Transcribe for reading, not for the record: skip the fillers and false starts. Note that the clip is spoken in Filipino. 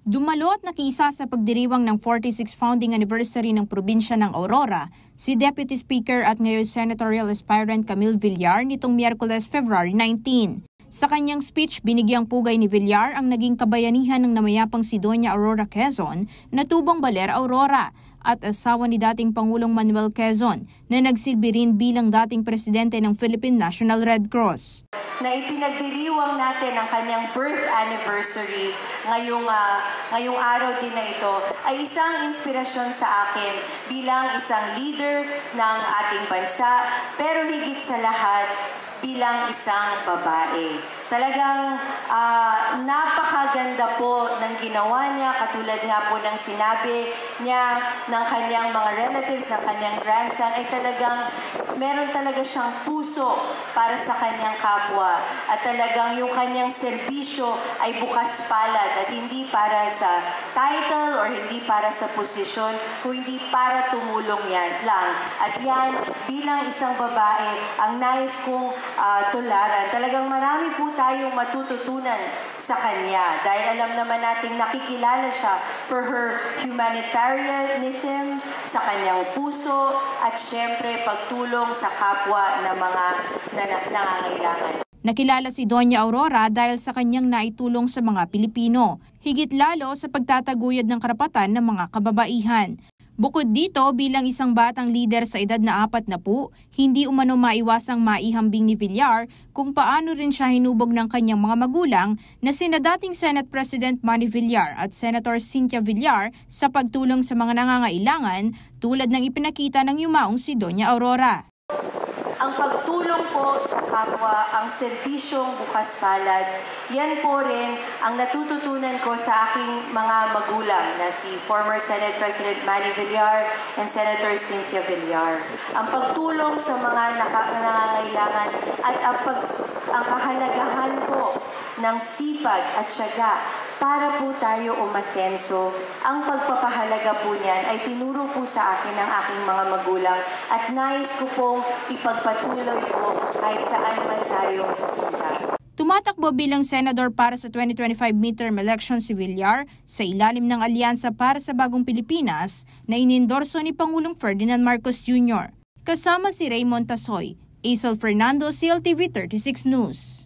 Dumalo at nakiisa sa pagdiriwang ng 46th founding anniversary ng probinsya ng Aurora, si Deputy Speaker at ngayon senatorial aspirant Camille Villar nitong Miyerkules, February 19. Sa kanyang speech, binigyang pugay ni Villar ang naging kabayanihan ng namayapang si Doña Aurora Quezon na tubang baler Aurora at asawa ni dating Pangulong Manuel Quezon na nagsilbi rin bilang dating presidente ng Philippine National Red Cross. Na ipinagdiriwang natin ang kanyang birth anniversary ngayong araw din na ito ay isang inspirasyon sa akin bilang isang leader ng ating bansa, pero higit sa lahat bilang isang babae. Talagang napakaganda po ng ginawa niya, katulad nga po ng sinabi niya ng kanyang mga relatives, ng kanyang grandson, ay talagang meron talaga siyang puso para sa kanyang kapwa. At talagang yung kanyang serbisyo ay bukas palad at hindi para sa title or hindi para sa posisyon, kundi para tumulong yan lang. At yan, bilang isang babae, ang nais kong tularan. Talagang marami po tayong matututunan sa kanya dahil alam naman nating nakikilala siya for her humanitarianism, sa kanyang puso at syempre pagtulong sa kapwa na mga nangangailangan. Nakilala si Doña Aurora dahil sa kanyang naitulong sa mga Pilipino, higit lalo sa pagtataguyod ng karapatan ng mga kababaihan. Bukod dito, bilang isang batang lider sa edad na 40, hindi umano maiwasang maihambing ni Villar kung paano rin siya hinubog ng kanyang mga magulang na sina dating Senate President Manny Villar at Senator Cynthia Villar sa pagtulong sa mga nangangailangan tulad ng ipinakita ng yumaong si Doña Aurora. Ang pagtulong po sa kapwa, ang serbisyong bukas palad, yan po rin ang natututunan ko sa aking mga magulang na si former Senate President Manny Villar and Senator Cynthia Villar. Ang pagtulong sa mga nangangailangan at ang kahalagahan po ng sipag at tiyaga para po tayo umasenso. Ang pagpapahalaga po niyan ay tinuro po sa akin ng aking mga magulang at nais ko pong ipagpatuloy po kahit saan man tayo punta. Tumatakbo bilang senador para sa 2025 midterm election si Villar sa ilalim ng Alyansa para sa Bagong Pilipinas na inendorso ni Pangulong Ferdinand Marcos Jr. Kasama si Raymond Tasoy, Aisel Fernando, CLTV 36 News.